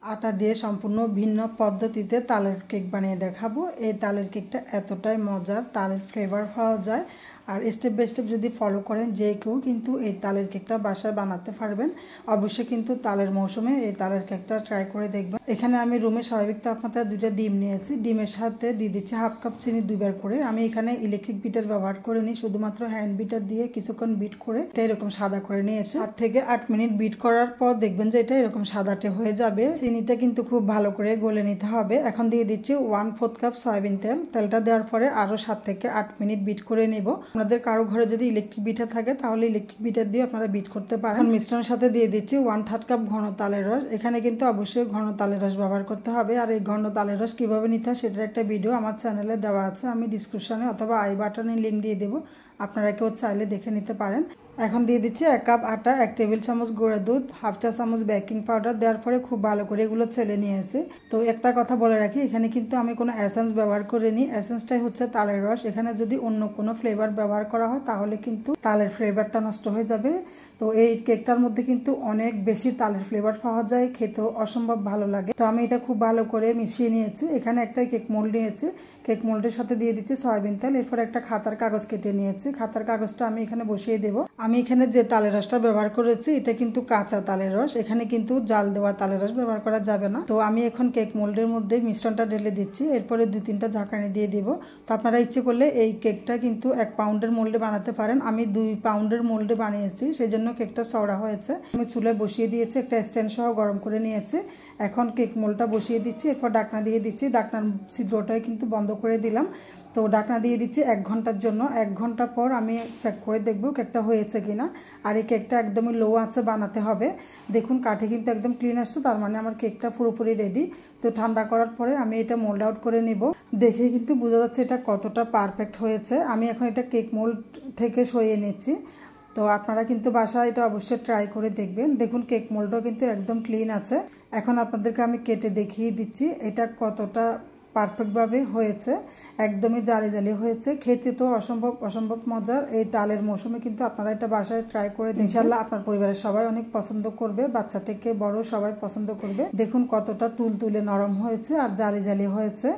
আটা দিয়ে সম্পূর্ণ ভিন্ন পদ্ধতিতে তালের কেক বানিয়ে দেখাবো। এই তালের কেকটা এতটাই মজার, তালের ফ্লেভার পাওয়া যায়। আর স্টেপ বাই স্টেপ যদি ফলো করেন যে কেউ কিন্তু এই তালের কেকটা বাসায় বানাতে পারবেন। অবশ্যই কিন্তু তালের মৌসুমে এই তালের কেকটা ট্রাই করে দেখবেন। এখানে আমি রুমে স্বাভাবিক তাপমাত্রায় 2টা ডিম নিয়েছি। ডিমের সাথে দিয়ে দিচ্ছি হাফ কাপ চিনি 2বার করে। আমি এখানে ইলেকট্রিক বিটার ব্যবহার করিনি, শুধুমাত্র হ্যান্ড বিটার দিয়ে কিছুক্ষণ বিট করে এটা এরকম সাদা করে নিয়েছি। 7 থেকে 8 মিনিট বিট করার পর দেখবেন যে এটা এরকম সাদাটে হয়ে যাবে। চিনিটা কিন্তু খুব ভালো করে গলে নিতে হবে। এখন দিয়ে দিচ্ছি 1/4 কাপ সয়াবিন তেল। তেলটা দেওয়ার পরে আরো 7 থেকে 8 মিনিট বিট করে নেব। আপনাদের কারো ঘরে যদি ইলেকট্রিক বিটার থাকে তাহলে ইলেকট্রিক বিটার দিয়ে আপনারা বিট করতে পারেন। মিশ্রণের সাথে দিয়ে দিচ্ছি 1/3 কাপ ঘন তালের রস। এখানে কিন্তু অবশ্যই ঘন তালের রস ব্যবহার করতে হবে। আর এই ঘন তালের রস কিভাবে নিতে হয় সেটার একটা ভিডিও আমার চ্যানেলে দেওয়া আছে, আমি ডিসক্রিপশনে অথবা আই বাটনে লিঙ্ক দিয়ে দেবো, আপনারা কেউ চাইলে দেখে নিতে পারেন। এখন দিয়ে দিচ্ছি 1 কাপ আটা, 1 টেবিল চামচ গুঁড়া দুধ, হাফ চা চামচ বেকিং পাউডার দেওয়ার পরে খুব ভালো করে এগুলো চেলে নিয়েছি। তো একটা কথা বলে রাখি, এখানে কিন্তু আমি কোনো এসেন্স ব্যবহার করিনি। এসেন্সটাই হচ্ছে তালের রস। এখানে যদি অন্য কোনো ফ্লেভার ব্যবহার করা হয় তাহলে কিন্তু তালের ফ্লেভারটা নষ্ট হয়ে যাবে। তো এই কেকটার মধ্যে কিন্তু অনেক বেশি তালের ফ্লেভার পাওয়া যায়, খেতেও অসম্ভব ভালো লাগে। তো আমি এটা খুব ভালো করে মিশিয়ে নিয়েছি। এখানে একটা কেক মোল্ড নিয়েছি, কেক মোল্ডের সাথে দিয়ে দিচ্ছি সয়াবিন তেল। এরপর একটা খাতার কাগজ কেটে নিয়েছি। খাতার কাগজটা আমি এখানে বসিয়ে দেবো। আমি এখানে যে তালের রসটা ব্যবহার করেছি এটা কিন্তু কাঁচা তালের রস, এখানে কিন্তু জাল দেওয়া তালের রস ব্যবহার করা যাবে না। তো আমি এখন কেক মোল্ডের মধ্যে মিশ্রণটা ঢেলে দিচ্ছি। এরপরে 2-3টা ঝাঁকানি দিয়ে দিব। তো আপনারা ইচ্ছে করলে এই কেকটা কিন্তু 1 পাউন্ডের মোল্ডে বানাতে পারেন। আমি 2 পাউন্ডের মোল্ডে বানিয়েছি, সেই জন্য কেকটা চওড়া হয়েছে। আমি চুলায় বসিয়ে দিয়েছি, একটা স্ট্যান্ড সহ গরম করে নিয়েছি। এখন কেক মোল্ডটা বসিয়ে দিচ্ছি, এরপর ডাকনা দিয়ে দিচ্ছি। ডাকনার ছিদ্রটাই কিন্তু বন্ধ করে দিলাম। তো ডাকনা দিয়ে দিচ্ছি 1 ঘন্টার জন্য। 1 ঘন্টা পর আমি চেক করে দেখবো কেকটা হয়েছে কিনা। আর এই কেকটা একদমই লো আঁচে বানাতে হবে। দেখুন কাঠে কিন্তু একদম ক্লিন আসছে, তার মানে আমার কেকটা পুরোপুরি রেডি। তো ঠান্ডা করার পরে আমি এটা মোল্ড আউট করে নিব। দেখে কিন্তু বোঝা যাচ্ছে এটা কতটা পারফেক্ট হয়েছে। আমি এখন এটা কেক মোল্ড থেকে সরিয়ে নিচ্ছি। তো আপনারা কিন্তু বাসায় এটা অবশ্যই ট্রাই করে দেখবেন। দেখুন কেক মোল্ডও কিন্তু একদম ক্লিন আছে। এখন আপনাদেরকে আমি কেটে দেখিয়ে দিচ্ছি এটা কতটা পারফেক্টভাবে হয়েছে। একদমই জালি জালি হয়েছে, খেতে তো অসম্ভব মজার। এই তালের মৌসুমে কিন্তু আপনারা এটা বাসায় ট্রাই করে দেখবেন। ইনশাআল্লাহ আপনার পরিবারের সবাই অনেক পছন্দ করবে, বাচ্চা থেকে বড় সবাই পছন্দ করবে। দেখুন কতটা তুলতুলে নরম হয়েছে আর জালি জালি হয়েছে,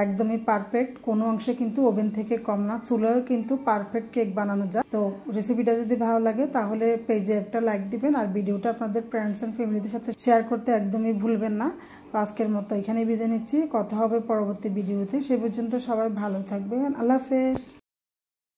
একদমই পারফেক্ট। কোনো অংশে কিন্তু ওভেন থেকে কম না, চুলায়ও কিন্তু পারফেক্ট কেক বানানো যায়। তো রেসিপিটা যদি ভালো লাগে তাহলে পেজে একটা লাইক দিবেন আর ভিডিওটা আপনাদের ফ্রেন্ডস এন্ড ফ্যামিলিদের সাথে শেয়ার করতে একদমই ভুলবেন না। আজকের মতো এখানেই বিদায় নিচ্ছি, কথা হবে পরবর্তী ভিডিওতে। সে পর্যন্ত সবাই ভালো থাকবেন। আল্লাহ হাফেজ।